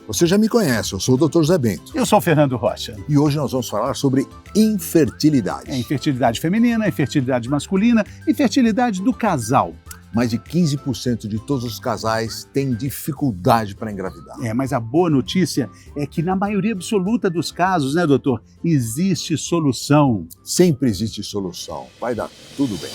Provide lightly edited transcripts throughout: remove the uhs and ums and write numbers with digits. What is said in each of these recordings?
Você já me conhece, eu sou o Dr. Zé Bento. Eu sou o Fernando Rocha. E hoje nós vamos falar sobre infertilidade. Infertilidade feminina, infertilidade masculina, infertilidade do casal. Mais de 15% de todos os casais têm dificuldade para engravidar. Mas a boa notícia é que na maioria absoluta dos casos, né, doutor, existe solução. Sempre existe solução. Vai dar tudo bem.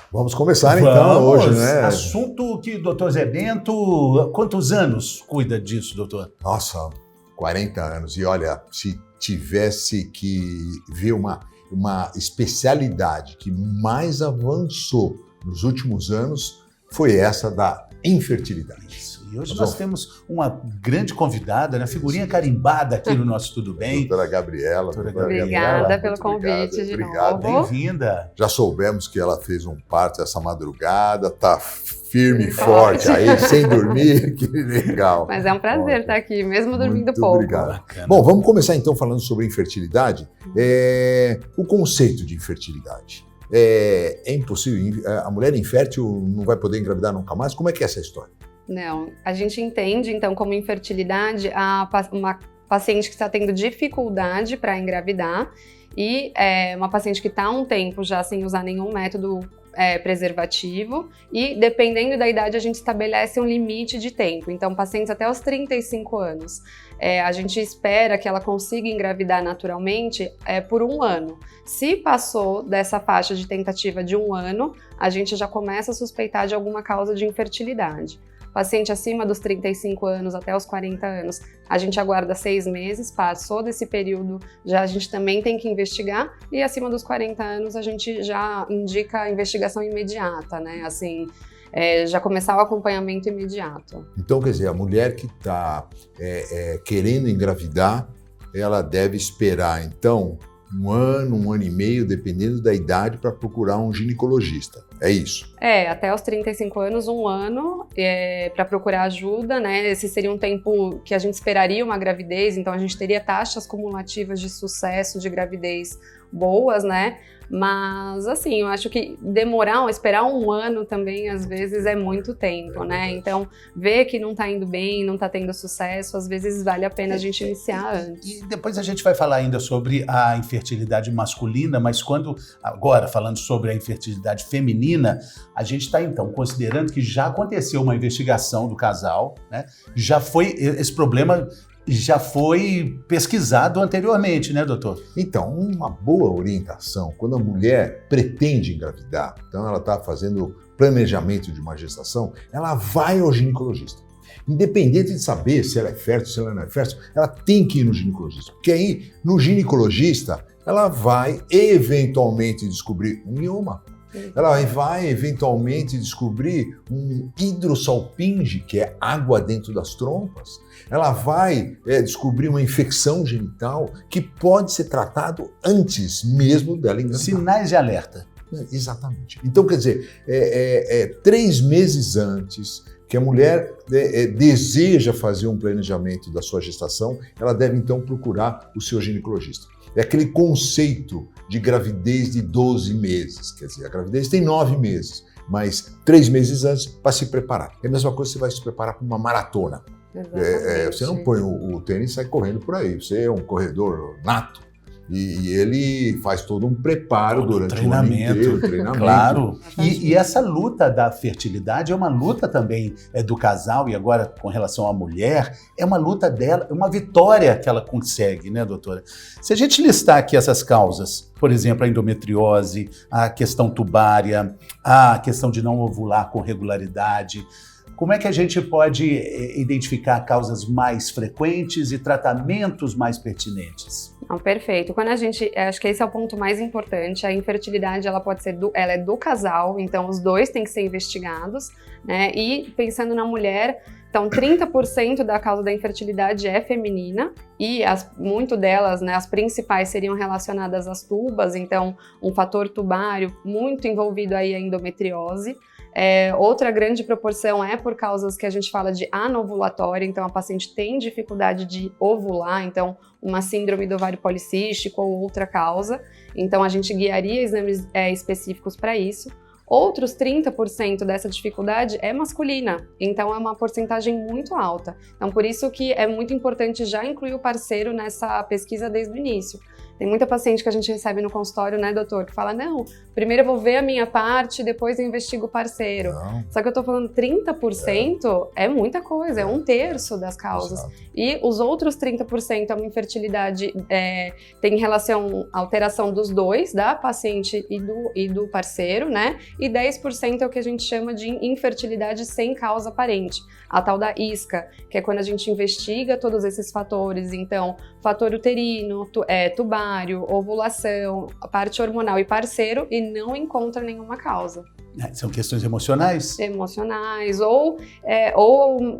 Vamos começar então hoje, né? Assunto que o doutor Zé Bento, quantos anos cuida disso, doutor? Nossa, 40 anos. E olha, se tivesse que ver uma especialidade que mais avançou nos últimos anos, foi essa da infertilidade. Isso. E hoje nós temos uma grande convidada, né? Figurinha carimbada aqui no nosso Tudo Bem. Doutora Gabriela. Obrigada pelo convite de novo. Bem-vinda. Já soubemos que ela fez um parto essa madrugada, tá firme e forte aí, sem dormir, que legal. Mas é um prazer estar aqui, mesmo dormindo Muito pouco. Obrigado. Bacana. Bom, vamos começar então falando sobre infertilidade. O conceito de infertilidade. É impossível, a mulher infértil não vai poder engravidar nunca mais? Como é que é essa história? Não, a gente entende então como infertilidade uma paciente que está tendo dificuldade para engravidar e uma paciente que está há um tempo já sem usar nenhum método preservativo e dependendo da idade a gente estabelece um limite de tempo. Então pacientes até os 35 anos, a gente espera que ela consiga engravidar naturalmente por 1 ano. Se passou dessa faixa de tentativa de 1 ano, a gente já começa a suspeitar de alguma causa de infertilidade. Paciente acima dos 35 anos até os 40 anos, a gente aguarda 6 meses, passou desse período, já a gente também tem que investigar, e acima dos 40 anos a gente já indica a investigação imediata, né? Assim, já começar o acompanhamento imediato. Então, quer dizer, a mulher que está querendo engravidar, ela deve esperar, então, 1 ano, 1 ano e meio, dependendo da idade, para procurar um ginecologista. É isso? Até os 35 anos, 1 ano, para procurar ajuda, né? Esse seria um tempo que a gente esperaria uma gravidez, então a gente teria taxas cumulativas de sucesso de gravidez boas, né? Mas, assim, eu acho que esperar 1 ano também, às vezes, é muito tempo, né? Então, ver que não tá indo bem, não tá tendo sucesso, às vezes vale a pena a gente iniciar antes. E depois a gente vai falar ainda sobre a infertilidade masculina, mas agora, falando sobre a infertilidade feminina, a gente está, então, considerando que já aconteceu uma investigação do casal, né? Esse problema já foi pesquisado anteriormente, né, doutor? Então, uma boa orientação, quando a mulher pretende engravidar, então ela está fazendo planejamento de uma gestação, ela vai ao ginecologista. Independente de saber se ela é fértil, se ela não é fértil, ela tem que ir no ginecologista. Porque aí, no ginecologista, ela vai eventualmente descobrir um mioma. Ela vai eventualmente descobrir um hidrossalpinge, que é água dentro das trompas. Ela vai descobrir uma infecção genital que pode ser tratado antes mesmo dela engravidar. Sinais de alerta. Exatamente. Então, quer dizer, 3 meses antes que a mulher deseja fazer um planejamento da sua gestação, ela deve então procurar o seu ginecologista. É aquele conceito de gravidez de 12 meses, quer dizer, a gravidez tem 9 meses, mas 3 meses antes para se preparar. É a mesma coisa que você vai se preparar para uma maratona. Você não põe o tênis e sai correndo por aí, você é um corredor nato. E ele faz todo um preparo durante o ano inteiro, treinamento. Claro. E essa luta da fertilidade é uma luta também do casal, e agora com relação à mulher, é uma luta dela, é uma vitória que ela consegue, né, doutora? Se a gente listar aqui essas causas, por exemplo, a endometriose, a questão tubária, a questão de não ovular com regularidade, como é que a gente pode identificar causas mais frequentes e tratamentos mais pertinentes? Não, perfeito. Quando acho que esse é o ponto mais importante, a infertilidade ela pode ser ela é do casal, então os dois têm que ser investigados, né? E pensando na mulher, então 30% da causa da infertilidade é feminina e muito delas, né, as principais seriam relacionadas às tubas, então um fator tubário muito envolvido aí a endometriose. Outra grande proporção é por causas que a gente fala de anovulatória, então a paciente tem dificuldade de ovular, então uma síndrome do ovário policístico ou outra causa, então a gente guiaria exames específicos para isso. Outros 30% dessa dificuldade é masculina, então é uma porcentagem muito alta. Então por isso que é muito importante já incluir o parceiro nessa pesquisa desde o início. Tem muita paciente que a gente recebe no consultório, né, doutor, que fala, não, primeiro eu vou ver a minha parte, depois eu investigo o parceiro. Não. Só que eu tô falando 30% é muita coisa, é 1/3 das causas. Exato. E os outros 30% é uma infertilidade, tem relação, alteração dos dois, da paciente e do parceiro, né? E 10% é o que a gente chama de infertilidade sem causa aparente, a tal da isca, que é quando a gente investiga todos esses fatores, então, fator uterino, tubário, ovulação, a parte hormonal e parceiro, e não encontra nenhuma causa. São questões emocionais? Emocionais, ou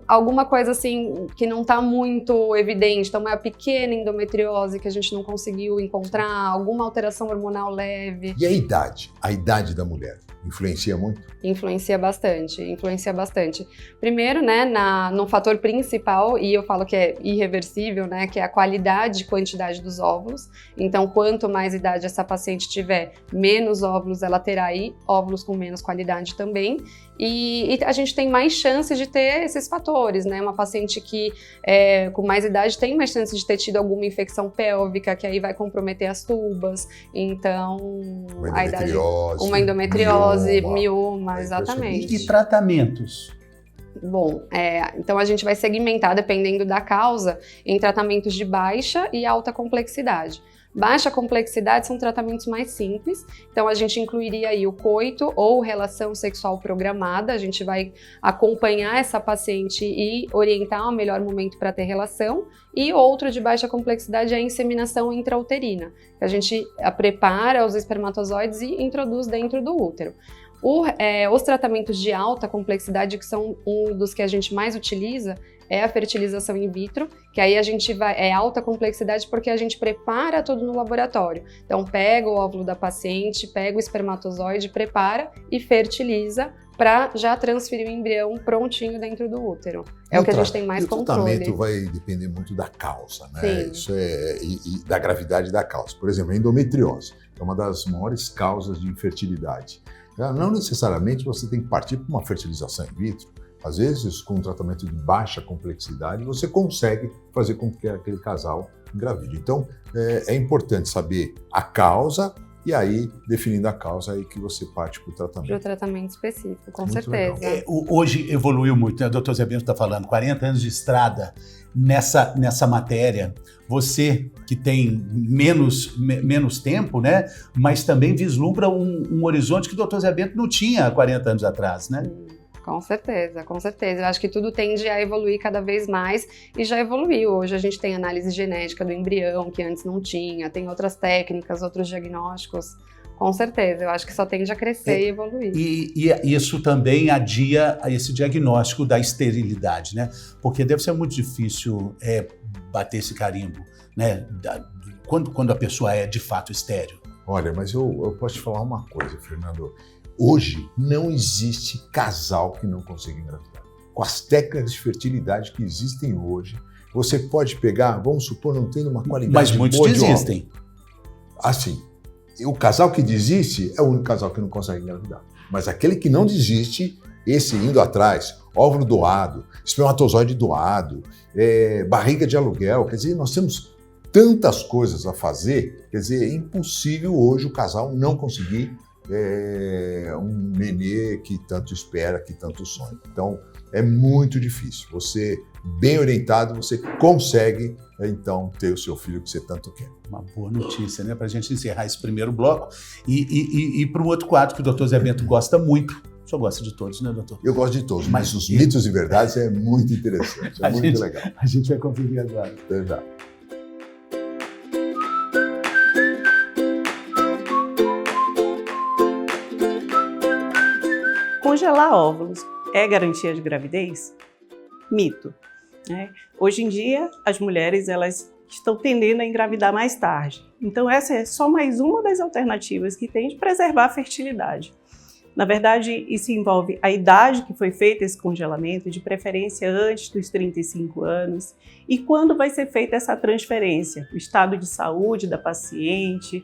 alguma coisa assim que não está muito evidente, então uma pequena endometriose que a gente não conseguiu encontrar, alguma alteração hormonal leve. E a idade? A idade da mulher influencia muito? Influencia bastante. Primeiro, né, no fator principal, e eu falo que é irreversível, né, que é a qualidade e quantidade dos óvulos. Então, quanto mais idade essa paciente tiver, menos óvulos ela terá, e óvulos com menos qualidade também. E a gente tem mais chances de ter esses fatores, né? Uma paciente que com mais idade tem mais chances de ter tido alguma infecção pélvica, que aí vai comprometer as tubas. Então, uma endometriose, mioma, exatamente. E tratamentos? Bom, então a gente vai segmentar, dependendo da causa, em tratamentos de baixa e alta complexidade. Baixa complexidade são tratamentos mais simples, então a gente incluiria aí o coito ou relação sexual programada, a gente vai acompanhar essa paciente e orientar o melhor momento para ter relação, e outro de baixa complexidade é a inseminação intrauterina, que a gente prepara os espermatozoides e introduz dentro do útero. Os tratamentos de alta complexidade, que são um dos que a gente mais utiliza, é a fertilização in vitro, que aí a gente é alta complexidade porque a gente prepara tudo no laboratório. Então pega o óvulo da paciente, pega o espermatozoide, prepara e fertiliza para já transferir o embrião prontinho dentro do útero. É o que a gente tem mais controle. O tratamento vai depender muito da causa, né? Sim. Isso e da gravidade da causa. Por exemplo, a endometriose é uma das maiores causas de infertilidade. Não necessariamente você tem que partir para uma fertilização in vitro. Às vezes, com um tratamento de baixa complexidade, você consegue fazer com que aquele casal engravide. Então, é importante saber a causa e aí, definindo a causa, aí que você parte para o tratamento. Para o tratamento específico, com Muito certeza. Hoje evoluiu muito, né? O Dr. Zé Bento está falando, 40 anos de estrada nessa matéria. Você que tem menos tempo, né? Mas também vislumbra um horizonte que o Dr. Zé Bento não tinha há 40 anos atrás, né? Com certeza, com certeza. Eu acho que tudo tende a evoluir cada vez mais e já evoluiu. Hoje a gente tem análise genética do embrião, que antes não tinha, tem outras técnicas, outros diagnósticos. Com certeza, eu acho que só tende a crescer e evoluir. E isso também adia esse diagnóstico da esterilidade, né? Porque deve ser muito difícil bater esse carimbo, né? Quando a pessoa é de fato estéril. Olha, mas eu posso te falar uma coisa, Fernando. Hoje não existe casal que não consiga engravidar. Com as técnicas de fertilidade que existem hoje, você pode pegar, vamos supor, não tendo uma qualidade mas muitos boa desistem. Assim, o casal que desiste é o único casal que não consegue engravidar. Mas aquele que não desiste, esse indo atrás, óvulo doado, espermatozoide doado, barriga de aluguel, quer dizer, nós temos tantas coisas a fazer, quer dizer, é impossível hoje o casal não conseguir um nenê que tanto espera, que tanto sonha. Então, é muito difícil. Você, bem orientado, você consegue, então, ter o seu filho que você tanto quer. Uma boa notícia, né? Para a gente encerrar esse primeiro bloco e para um outro quadro que o Dr. Zé Bento gosta muito. O senhor gosta de todos, né, doutor? Eu gosto de todos, mas os mitos e verdades é muito interessante, é muito legal. A gente vai conferir agora. Até já. Congelar óvulos é garantia de gravidez? Mito. Né? Hoje em dia, as mulheres elas estão tendendo a engravidar mais tarde. Então, essa é só mais uma das alternativas que tem de preservar a fertilidade. Na verdade, isso envolve a idade que foi feito esse congelamento, de preferência antes dos 35 anos, e quando vai ser feita essa transferência, o estado de saúde da paciente,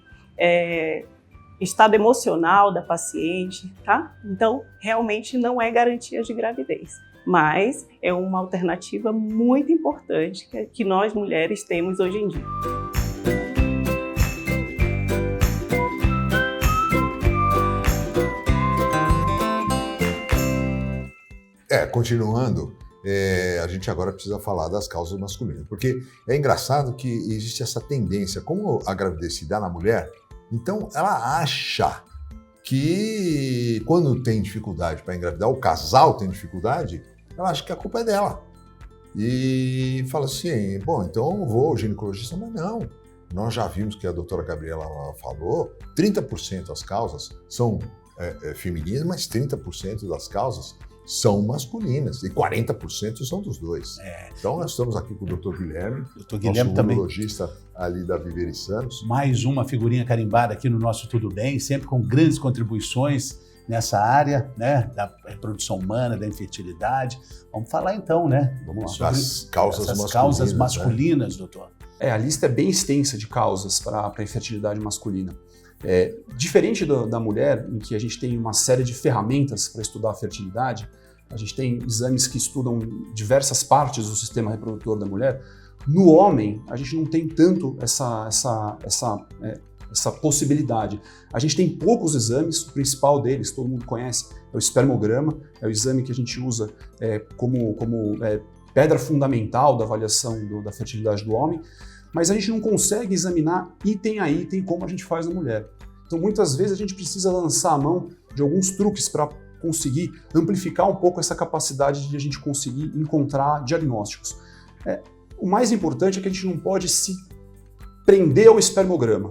estado emocional da paciente, tá? Então, realmente não é garantia de gravidez, mas é uma alternativa muito importante que nós mulheres temos hoje em dia. Continuando, a gente agora precisa falar das causas masculinas, porque é engraçado que existe essa tendência, como a gravidez se dá na mulher, então ela acha que quando tem dificuldade para engravidar, o casal tem dificuldade, ela acha que a culpa é dela. E fala assim, bom, então eu vou ao ginecologista, mas não. Nós já vimos que a doutora Gabriela falou, 30% das causas são femininas, mas 30% das causas são masculinas e 40% são dos dois. Então nós estamos aqui com o Dr. Guilherme, nosso também, urologista ali da Vivere Santos. Mais uma figurinha carimbada aqui no nosso Tudo Bem, sempre com grandes contribuições nessa área, né, da reprodução humana, da infertilidade. Vamos falar então, né? Vamos lá. Das causas causas masculinas, doutor. A lista é bem extensa de causas para a infertilidade masculina. Diferente da mulher, em que a gente tem uma série de ferramentas para estudar a fertilidade, a gente tem exames que estudam diversas partes do sistema reprodutor da mulher. No homem, a gente não tem tanto essa possibilidade. A gente tem poucos exames, o principal deles, todo mundo conhece, é o espermograma, é o exame que a gente usa como pedra fundamental da avaliação da fertilidade do homem, mas a gente não consegue examinar item a item como a gente faz na mulher. Então, muitas vezes, a gente precisa lançar a mão de alguns truques para conseguir amplificar um pouco essa capacidade de a gente conseguir encontrar diagnósticos. O mais importante é que a gente não pode se prender ao espermograma.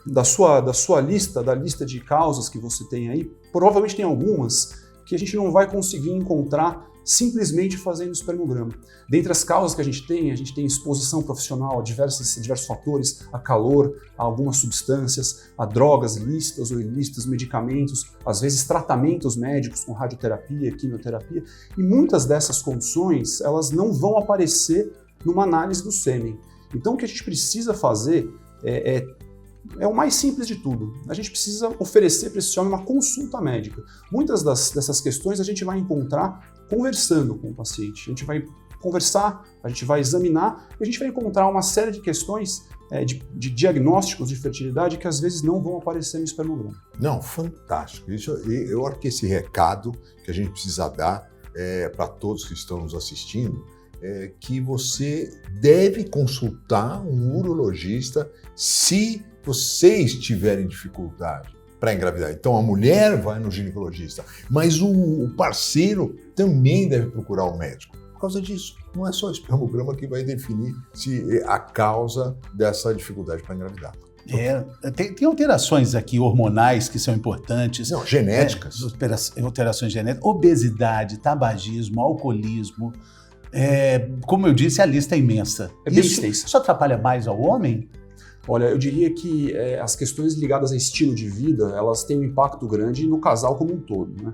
Da sua lista, da lista de causas que você tem aí, provavelmente tem algumas que a gente não vai conseguir encontrar simplesmente fazendo espermograma. Dentre as causas que a gente tem exposição profissional a diversos fatores, a calor, a algumas substâncias, a drogas lícitas ou ilícitas, medicamentos, às vezes tratamentos médicos com radioterapia, quimioterapia, e muitas dessas condições, elas não vão aparecer numa análise do sêmen. Então o que a gente precisa fazer é o mais simples de tudo. A gente precisa oferecer para esse homem uma consulta médica. Muitas dessas questões a gente vai encontrar conversando com o paciente. A gente vai conversar, a gente vai examinar e a gente vai encontrar uma série de questões de diagnósticos de fertilidade que às vezes não vão aparecer no espermograma. Não, fantástico. Eu acho que esse recado que a gente precisa dar para todos que estão nos assistindo é que você deve consultar um urologista se vocês tiverem dificuldade para engravidar. Então a mulher vai no ginecologista, mas o parceiro também deve procurar o médico. Por causa disso, não é só o espermograma que vai definir se a causa dessa dificuldade para engravidar. Tem alterações aqui hormonais que são importantes. Não, genéticas. Alterações genéticas, obesidade, tabagismo, alcoolismo. Como eu disse, a lista é imensa. É bem extensa. Isso atrapalha mais ao homem? Olha, eu diria que as questões ligadas a estilo de vida, elas têm um impacto grande no casal como um todo, né?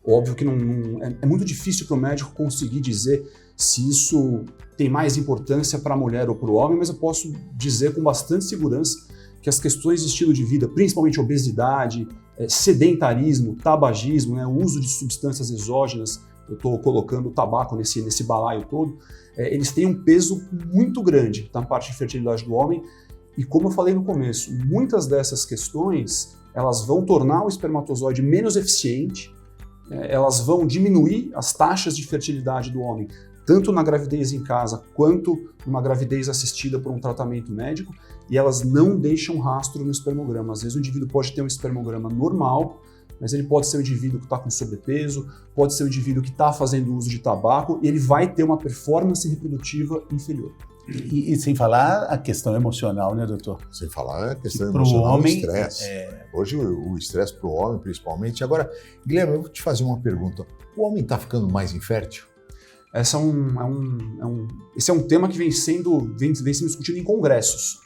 Óbvio que é muito difícil para o médico conseguir dizer se isso tem mais importância para a mulher ou para o homem, mas eu posso dizer com bastante segurança que as questões de estilo de vida, principalmente obesidade, sedentarismo, tabagismo, né, o uso de substâncias exógenas, eu estou colocando o tabaco nesse balaio todo, eles têm um peso muito grande na parte de fertilidade do homem. E como eu falei no começo, muitas dessas questões, elas vão tornar o espermatozoide menos eficiente, elas vão diminuir as taxas de fertilidade do homem, tanto na gravidez em casa, quanto numa gravidez assistida por um tratamento médico, e elas não deixam rastro no espermograma. Às vezes o indivíduo pode ter um espermograma normal, mas ele pode ser um indivíduo que está com sobrepeso, pode ser um indivíduo que está fazendo uso de tabaco, e ele vai ter uma performance reprodutiva inferior. E sem falar a questão emocional, né, doutor? Sem falar a questão emocional, homem, o estresse. Hoje o estresse para o homem, principalmente. Agora, Guilherme, eu vou te fazer uma pergunta. O homem está ficando mais infértil? Esse é um tema que vem sendo discutido em congressos.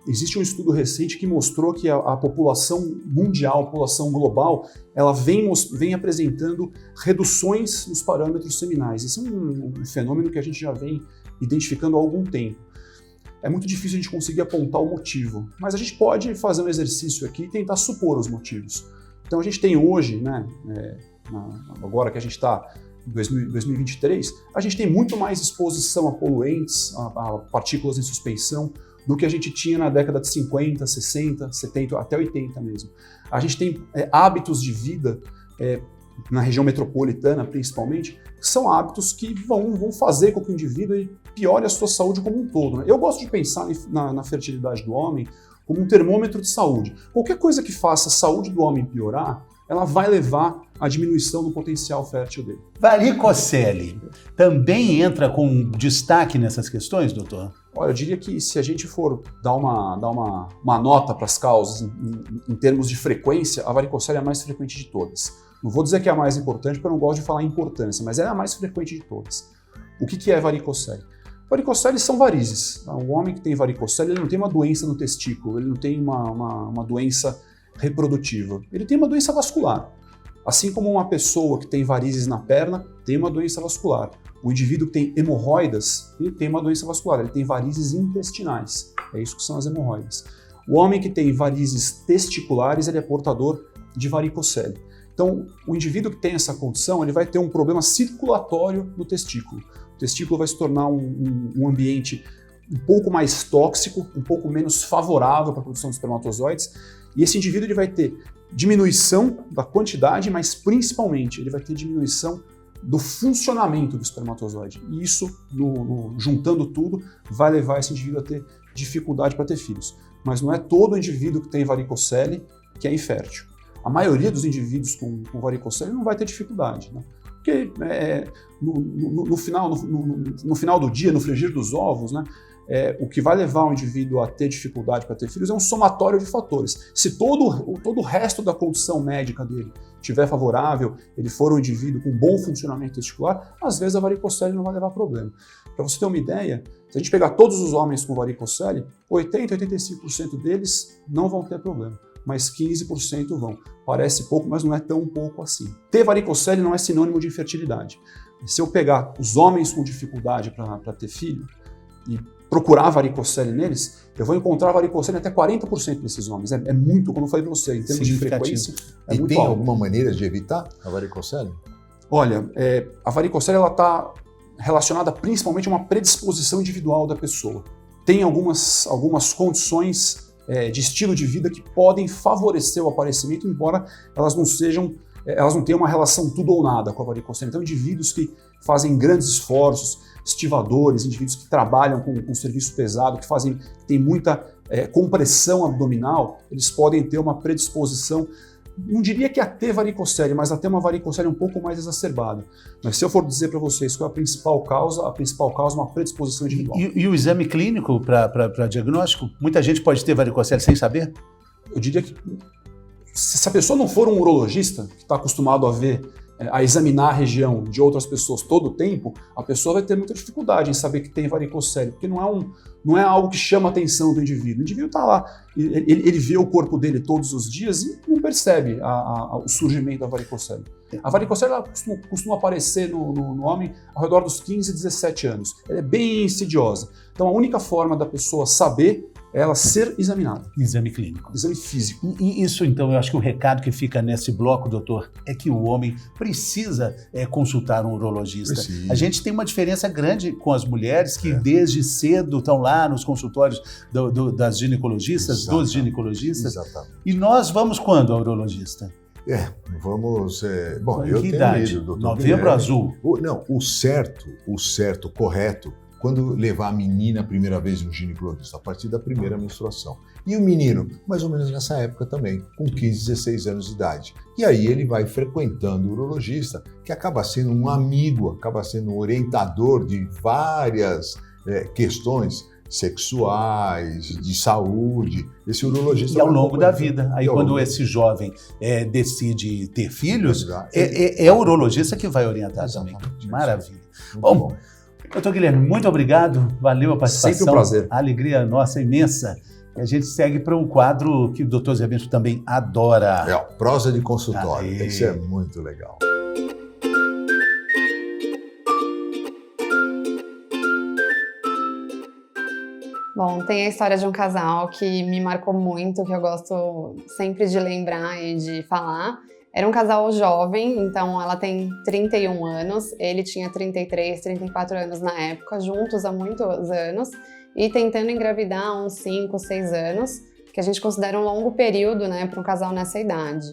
existe um estudo recente que mostrou que a população mundial, a população global, ela vem apresentando reduções nos parâmetros seminais. Esse é um fenômeno que a gente já vem identificando há algum tempo. É muito difícil a gente conseguir apontar o motivo, mas a gente pode fazer um exercício aqui e tentar supor os motivos. Então a gente tem hoje, né, agora que a gente está em 2023, a gente tem muito mais exposição a poluentes, a partículas em suspensão, do que a gente tinha na década de 50, 60, 70, até 80 mesmo. A gente tem hábitos de vida, na região metropolitana principalmente, que são hábitos que vão fazer com que o indivíduo piore a sua saúde como um todo, né? Eu gosto de pensar na fertilidade do homem como um termômetro de saúde. Qualquer coisa que faça a saúde do homem piorar, ela vai levar à diminuição do potencial fértil dele. Varicocele também entra com destaque nessas questões, doutor? Olha, eu diria que se a gente for dar uma nota para as causas em termos de frequência, a varicocele é a mais frequente de todas. Não vou dizer que é a mais importante, porque eu não gosto de falar em importância, mas ela é a mais frequente de todas. O que é varicocele? Varicoceles são varizes. O homem que tem varicocele, ele não tem uma doença no testículo, ele não tem uma doença reprodutiva. Ele tem uma doença vascular. Assim como uma pessoa que tem varizes na perna tem uma doença vascular. O indivíduo que tem hemorroidas, ele tem uma doença vascular, ele tem varizes intestinais. É isso que são as hemorroidas. O homem que tem varizes testiculares, ele é portador de varicocele. Então, o indivíduo que tem essa condição, ele vai ter um problema circulatório no testículo. O testículo vai se tornar um ambiente um pouco mais tóxico, um pouco menos favorável para a produção de espermatozoides, e esse indivíduo ele vai ter diminuição da quantidade, mas principalmente ele vai ter diminuição do funcionamento do espermatozoide. E isso, juntando tudo, vai levar esse indivíduo a ter dificuldade para ter filhos. Mas não é todo indivíduo que tem varicocele que é infértil. A maioria dos indivíduos com varicocele não vai ter dificuldade, né? Porque no final do dia, no frigir dos ovos, né, o que vai levar o indivíduo a ter dificuldade para ter filhos é um somatório de fatores. Se todo o resto da condição médica dele estiver favorável, ele for um indivíduo com bom funcionamento testicular, às vezes a varicocele não vai levar problema. Para você ter uma ideia, se a gente pegar todos os homens com varicocele, 80, 85% deles não vão ter problema, mas 15% vão. Parece pouco, mas não é tão pouco assim. Ter varicocele não é sinônimo de infertilidade. Se eu pegar os homens com dificuldade para ter filho e procurar varicocele neles, eu vou encontrar varicocele até 40% desses homens. É muito, como eu falei para você, em termos de frequência, é e muito tem alto. alguma maneira de evitar a varicocele? Olha, a varicocele está relacionada principalmente a uma predisposição individual da pessoa. Tem algumas condições de estilo de vida que podem favorecer o aparecimento, embora elas não tenham uma relação tudo ou nada com a varicocele. Então, indivíduos que fazem grandes esforços, estivadores, indivíduos que trabalham com serviço pesado, que têm muita compressão abdominal, eles podem ter uma predisposição, não diria que a ter varicocele, mas a ter uma varicocele um pouco mais exacerbada. Mas se eu for dizer para vocês qual é a principal causa é uma predisposição individual. E o exame clínico para diagnóstico? Muita gente pode ter varicocele sem saber? Eu diria que se a pessoa não for um urologista, que está acostumado a examinar a região de outras pessoas todo o tempo, a pessoa vai ter muita dificuldade em saber que tem varicocele, porque não é algo que chama a atenção do indivíduo. O indivíduo está lá, ele vê o corpo dele todos os dias e não percebe o surgimento da varicocele. A varicocele ela costuma aparecer no homem ao redor dos 15, 17 anos. Ela é bem insidiosa. Então a única forma da pessoa saber é ela ser examinada. Exame clínico. Exame físico. E isso, então, eu acho que o recado que fica nesse bloco, doutor, é que o homem precisa consultar um urologista. Precisa. A gente tem uma diferença grande com as mulheres que desde cedo estão lá nos consultórios das ginecologistas, Exatamente. dos ginecologistas. Exatamente. E nós vamos quando ao urologista? Vamos... Bom, Com eu que tenho idade? ido, doutor Novembro Guilherme. azul. O certo, correto, quando levar a menina a primeira vez no ginecologista, a partir da primeira menstruação. E o menino, mais ou menos nessa época também, com 15, 16 anos de idade. E aí ele vai frequentando o urologista, que acaba sendo um amigo, acaba sendo um orientador de várias questões sexuais, de saúde. Esse urologista... E ao longo da vida. Aí E ao quando longo- esse jovem decide ter filhos, Exato. é o urologista que vai orientar Exatamente. também. Maravilha. Muito Bom, doutor Guilherme, muito obrigado. Valeu a participação. Sempre um prazer. A alegria nossa é imensa A gente segue para um quadro que o Dr. Zé Bento também adora. É, ó, prosa de consultório. Aê. Isso é muito legal. Bom, tem a história de um casal que me marcou muito, que eu gosto sempre de lembrar e de falar. Era um casal jovem, então ela tem 31 anos, ele tinha 33, 34 anos na época, juntos há muitos anos, e tentando engravidar há uns 5, 6 anos, que a gente considera um longo período, né, para um casal nessa idade.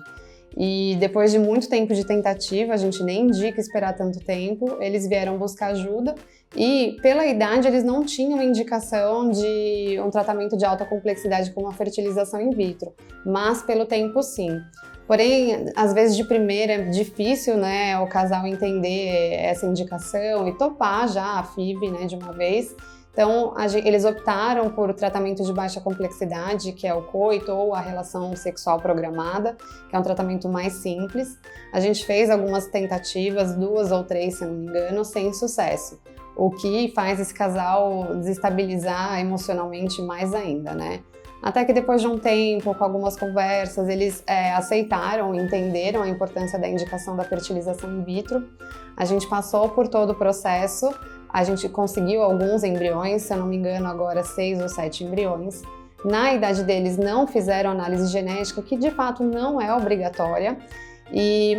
E depois de muito tempo de tentativa, a gente nem indica esperar tanto tempo, eles vieram buscar ajuda e, pela idade, eles não tinham indicação de um tratamento de alta complexidade como a fertilização in vitro, mas pelo tempo sim. Porém, às vezes de primeira é difícil, né, o casal entender essa indicação e topar já a FIV, né, de uma vez. Então, eles optaram por tratamento de baixa complexidade, que é o coito ou a relação sexual programada, que é um tratamento mais simples. A gente fez algumas tentativas, 2 ou 3, se não me engano, sem sucesso, o que faz esse casal desestabilizar emocionalmente mais ainda, né? Até que depois de um tempo, com algumas conversas, eles aceitaram, entenderam a importância da indicação da fertilização in vitro. A gente passou por todo o processo, a gente conseguiu alguns embriões, se eu não me engano agora 6 ou 7 embriões. Na idade deles não fizeram análise genética, que de fato não é obrigatória,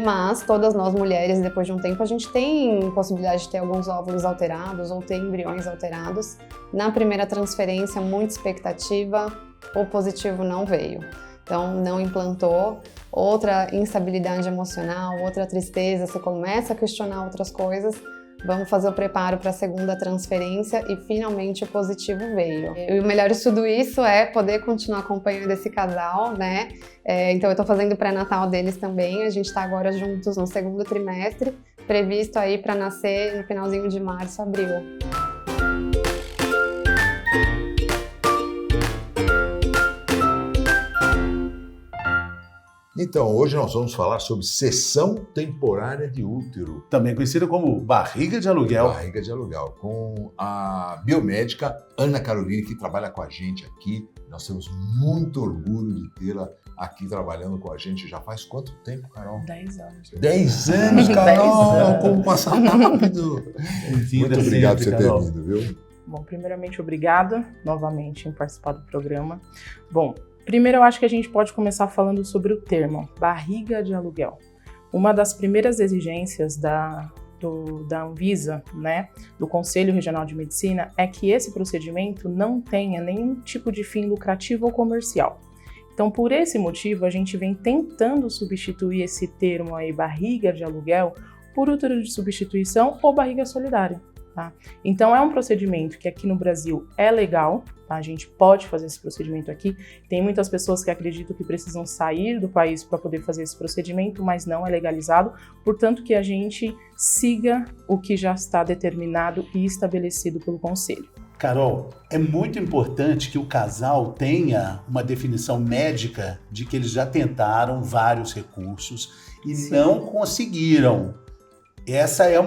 mas todas nós mulheres, depois de um tempo, a gente tem possibilidade de ter alguns óvulos alterados ou ter embriões alterados. Na primeira transferência, muita expectativa, o positivo não veio. Então, não implantou. Outra instabilidade emocional, outra tristeza, você começa a questionar outras coisas. Vamos fazer o preparo para a segunda transferência e finalmente o positivo veio. E o melhor de tudo isso é poder continuar acompanhando esse casal, né? Então eu estou fazendo o pré-natal deles também, a gente está agora juntos no segundo trimestre, previsto aí para nascer no finalzinho de março, abril. Então, hoje nós vamos falar sobre cessão temporária de útero. Também conhecida como barriga de aluguel. Barriga de aluguel, com a biomédica Ana Caroline, que trabalha com a gente aqui. Nós temos muito orgulho de tê-la aqui trabalhando com a gente. Já faz quanto tempo, Carol? 10 anos. 10 anos, Carol! 10 anos. Como passa rápido! Muito obrigado por você ter vindo, viu? Bom, primeiramente, obrigada novamente em participar do programa. Bom, primeiro eu acho que a gente pode começar falando sobre o termo barriga de aluguel. Uma das primeiras exigências da Anvisa, né, do Conselho Regional de Medicina, é que esse procedimento não tenha nenhum tipo de fim lucrativo ou comercial. Então, por esse motivo, a gente vem tentando substituir esse termo aí, barriga de aluguel, por útero de substituição ou barriga solidária. Tá? Então, é um procedimento que aqui no Brasil é legal, tá? A gente pode fazer esse procedimento aqui. Tem muitas pessoas que acreditam que precisam sair do país para poder fazer esse procedimento, mas não é legalizado, portanto que a gente siga o que já está determinado e estabelecido pelo Conselho. Carol, é muito importante que o casal tenha uma definição médica de que eles já tentaram vários recursos e não conseguiram. Essa é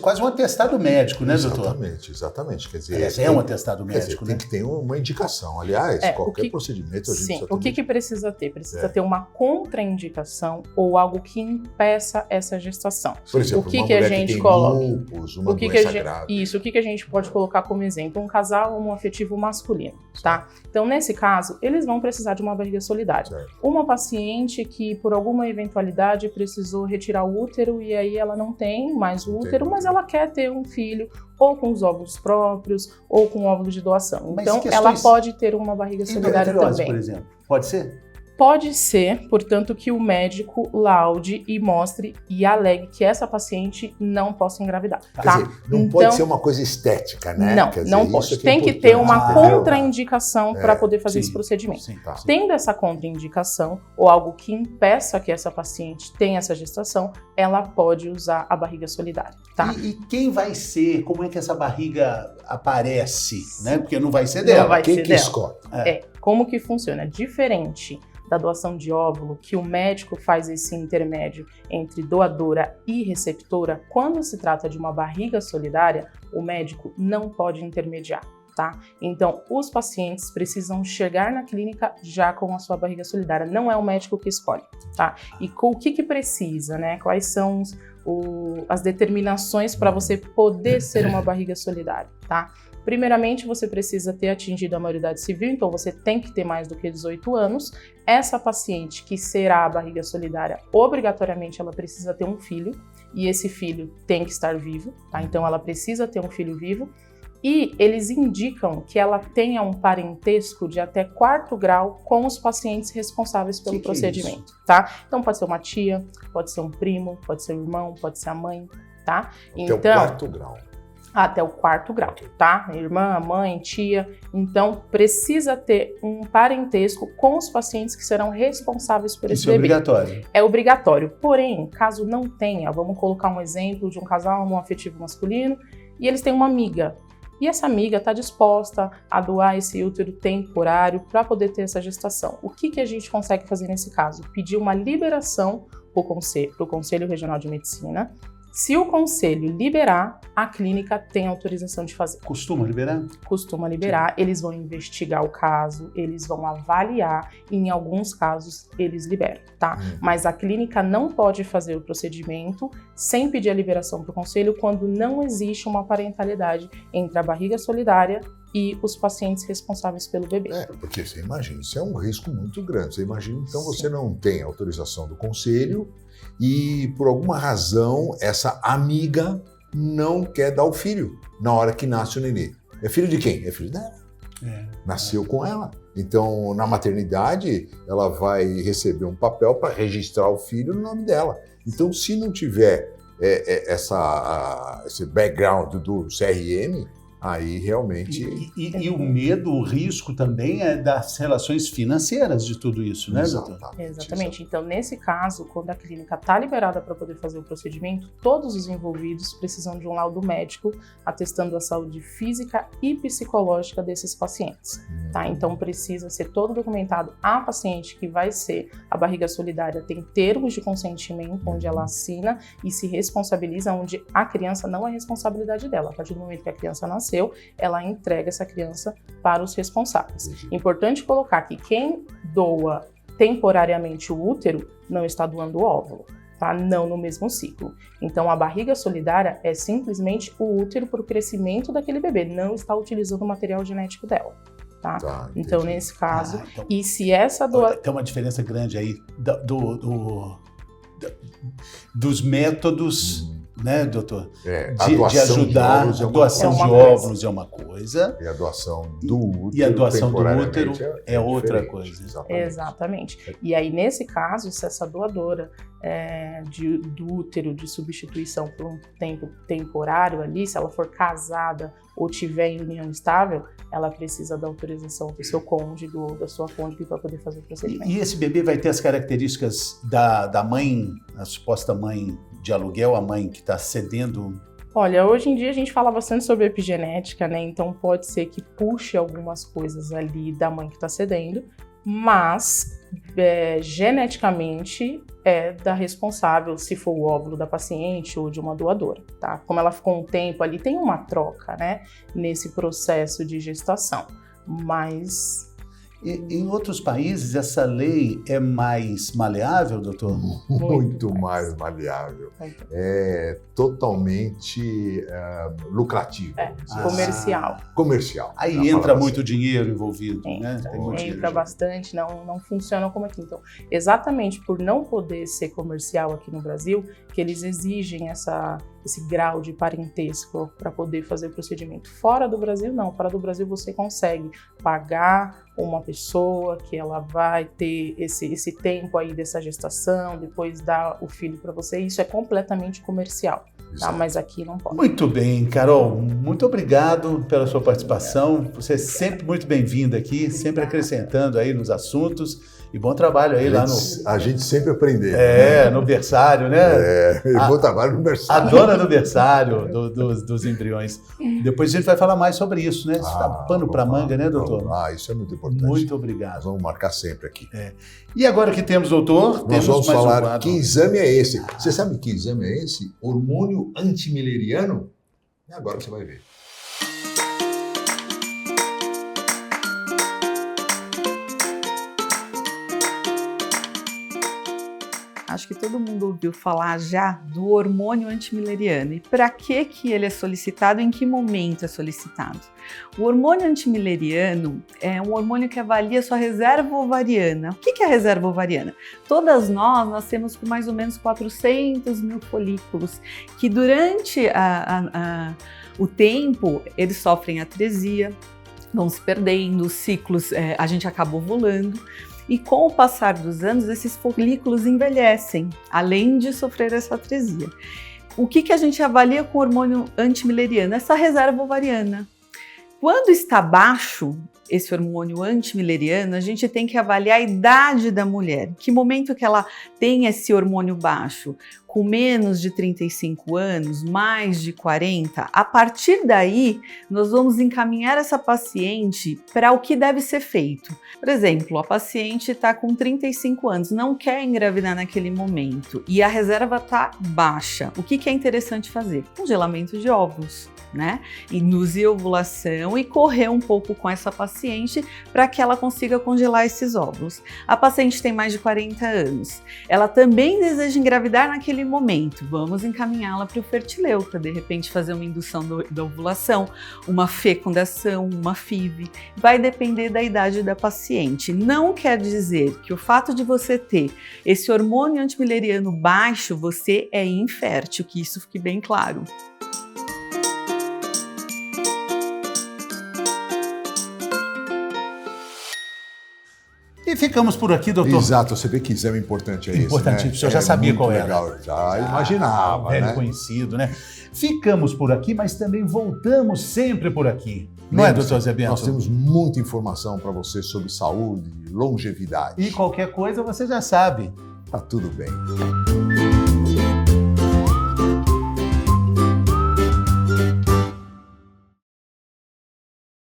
quase um atestado médico, né, doutor? Exatamente. Quer dizer, Essa é um atestado médico, tem né? que ter uma indicação. Aliás, qualquer procedimento a gente Sim, o que precisa ter? Precisa ter uma contraindicação ou algo que impeça essa gestação. Por exemplo, o que uma que a mulher gente que tem coloca? lúpus, uma doença grave. Isso, o que a gente pode colocar como exemplo? Um casal homoafetivo masculino, tá? Então, nesse caso, eles vão precisar de uma barriga solidária. Certo. Uma paciente que, por alguma eventualidade, precisou retirar o útero e aí ela não tem mais o útero, mas ela quer ter um filho ou com os óvulos próprios ou com óvulos de doação. Mas então, ela pode ter uma barriga solidária também. Por exemplo, pode ser? Pode ser, portanto, que o médico laude e mostre e alegue que essa paciente não possa engravidar. Quer Tá? dizer, não pode ser uma coisa estética, né? Não, Quer dizer, não isso pode. que é Tem que ter uma importante, contraindicação para poder fazer sim, esse procedimento. Sim, Tá. Tendo essa contraindicação ou algo que impeça que essa paciente tenha essa gestação, ela pode usar a barriga solidária, tá? E quem vai ser, como é que essa barriga aparece, né? Porque não vai ser dela. Não vai Quem ser que dela. escolhe? Como que funciona? Diferente da doação de óvulo, que o médico faz esse intermédio entre doadora e receptora, quando se trata de uma barriga solidária, o médico não pode intermediar. tá? Então, os pacientes precisam chegar na clínica já com a sua barriga solidária, não é o médico que escolhe, tá? E com o que precisa, né? Quais são as determinações para você poder ser uma barriga solidária, tá? Primeiramente, você precisa ter atingido a maioridade civil, então você tem que ter mais do que 18 anos. Essa paciente que será a barriga solidária, obrigatoriamente ela precisa ter um filho, e esse filho tem que estar vivo, tá? Então ela precisa ter um filho vivo. E eles indicam que ela tenha um parentesco de até 4º grau com os pacientes responsáveis pelo procedimento, tá? Então pode ser uma tia, pode ser um primo, pode ser um irmão, pode ser a mãe, tá? Até o 4º grau. Até o 4º grau, tá? Irmã, mãe, tia. Então, precisa ter um parentesco com os pacientes que serão responsáveis por esse bebê. Isso é obrigatório. É obrigatório. Porém, caso não tenha, vamos colocar um exemplo de um casal homoafetivo masculino e eles têm uma amiga. E essa amiga está disposta a doar esse útero temporário para poder ter essa gestação. O que a gente consegue fazer nesse caso? Pedir uma liberação para o Conselho Regional de Medicina. Se o conselho liberar, a clínica tem autorização de fazer. Costuma liberar? Costuma liberar, eles vão investigar o caso, eles vão avaliar e em alguns casos eles liberam, tá? Mas a clínica não pode fazer o procedimento sem pedir a liberação para o conselho quando não existe uma parentalidade entre a barriga solidária e os pacientes responsáveis pelo bebê. Porque você imagina, isso é um risco muito grande. Você imagina, então você não tem autorização do conselho e por alguma razão essa amiga não quer dar o filho na hora que nasce o nenê. É filho de quem? É filho dela. Nasceu com ela. Então, na maternidade, ela vai receber um papel para registrar o filho no nome dela. Então, se não tiver esse background do CRM, aí realmente... E o medo, o risco também é das relações financeiras de tudo isso, né, doutor? Exatamente. Então, nesse caso, quando a clínica está liberada para poder fazer o procedimento, todos os envolvidos precisam de um laudo médico atestando a saúde física e psicológica desses pacientes, tá? Então, precisa ser todo documentado. A paciente que vai ser a barriga solidária tem termos de consentimento, onde ela assina e se responsabiliza, onde a criança não é responsabilidade dela. A partir do momento que a criança nasce, ela entrega essa criança para os responsáveis. Importante colocar que quem doa temporariamente o útero não está doando o óvulo, tá? Não no mesmo ciclo. Então, a barriga solidária é simplesmente o útero para o crescimento daquele bebê, não está utilizando o material genético dela. Tá? Então, nesse caso, e se essa doação... Tem uma diferença grande aí dos métodos... Né, doutor? De ajudar, a doação de óvulos é uma coisa. E a doação do útero. E a doação do útero é outra coisa. Exatamente. E aí, nesse caso, se essa doadora do útero de substituição por um tempo temporário ali, se ela for casada ou tiver em união estável, ela precisa da autorização do seu cônjuge ou da sua cônjuge para poder fazer o procedimento. E esse bebê vai ter as características da mãe, a suposta mãe de aluguel, a mãe que está cedendo? Olha, hoje em dia a gente fala bastante sobre epigenética, né? Então pode ser que puxe algumas coisas ali da mãe que está cedendo, mas geneticamente é da responsável, se for o óvulo da paciente ou de uma doadora, tá? Como ela ficou um tempo ali, tem uma troca, né? Nesse processo de gestação, mas... Em outros países, essa lei é mais maleável, doutor? Muito mais maleável. É totalmente lucrativo. Comercial. Comercial. Aí entra muito dinheiro envolvido, né? Entra bastante, não funciona como aqui. Então, exatamente por não poder ser comercial aqui no Brasil, que eles exigem esse grau de parentesco para poder fazer o procedimento. Fora do Brasil, não. Fora do Brasil, você consegue pagar uma pessoa que ela vai ter esse tempo aí dessa gestação, depois dar o filho para você. Isso é completamente comercial, tá? Mas aqui não pode. Muito bem, Carol. Muito obrigado pela sua participação. Você é sempre muito bem-vinda aqui, sempre acrescentando aí nos assuntos. E bom trabalho aí lá no... A gente sempre aprende. No berçário, né? Bom trabalho no berçário. A dona do berçário dos embriões. Depois a gente vai falar mais sobre isso, né? Isso dá pano para manga, né, doutor? Isso é muito importante. Muito obrigado. Nós vamos marcar sempre aqui. E agora que temos, doutor, nós vamos falar que exame é esse. Você sabe que exame é esse? Hormônio antimileriano? Agora você vai ver. que todo mundo ouviu falar já do hormônio antimileriano. E para que ele é solicitado? Em que momento é solicitado? O hormônio antimileriano é um hormônio que avalia sua reserva ovariana. O que é a reserva ovariana? Todas nós temos com mais ou menos 400 mil folículos que durante o tempo eles sofrem atresia, vão se perdendo, os ciclos, a gente acaba ovulando. E com o passar dos anos, esses folículos envelhecem, além de sofrer essa atresia. O que a gente avalia com o hormônio antimileriano? Essa reserva ovariana. Quando está baixo esse hormônio antimileriano, a gente tem que avaliar a idade da mulher. Que momento que ela tem esse hormônio baixo? Com menos de 35 anos, mais de 40, a partir daí nós vamos encaminhar essa paciente para o que deve ser feito. Por exemplo, a paciente está com 35 anos, não quer engravidar naquele momento e a reserva está baixa. O que é interessante fazer? Congelamento de óvulos, né? Induzir a ovulação e correr um pouco com essa paciente para que ela consiga congelar esses óvulos. A paciente tem mais de 40 anos, ela também deseja engravidar naquele momento, vamos encaminhá-la para o Fertileu, para de repente fazer uma indução da ovulação, uma fecundação, uma FIV. Vai depender da idade da paciente. Não quer dizer que o fato de você ter esse hormônio antimileriano baixo, você é infértil, que isso fique bem claro. E ficamos por aqui, doutor. Exato, você vê que exame importante é esse, Importantíssimo, né? o senhor já sabia qual era. Legal, já imaginava, velho né? conhecido, né? Ficamos por aqui, mas também voltamos sempre por aqui. Não é, doutor Zé Bento? Nós temos muita informação para você sobre saúde, longevidade. E qualquer coisa você já sabe. Tá tudo bem.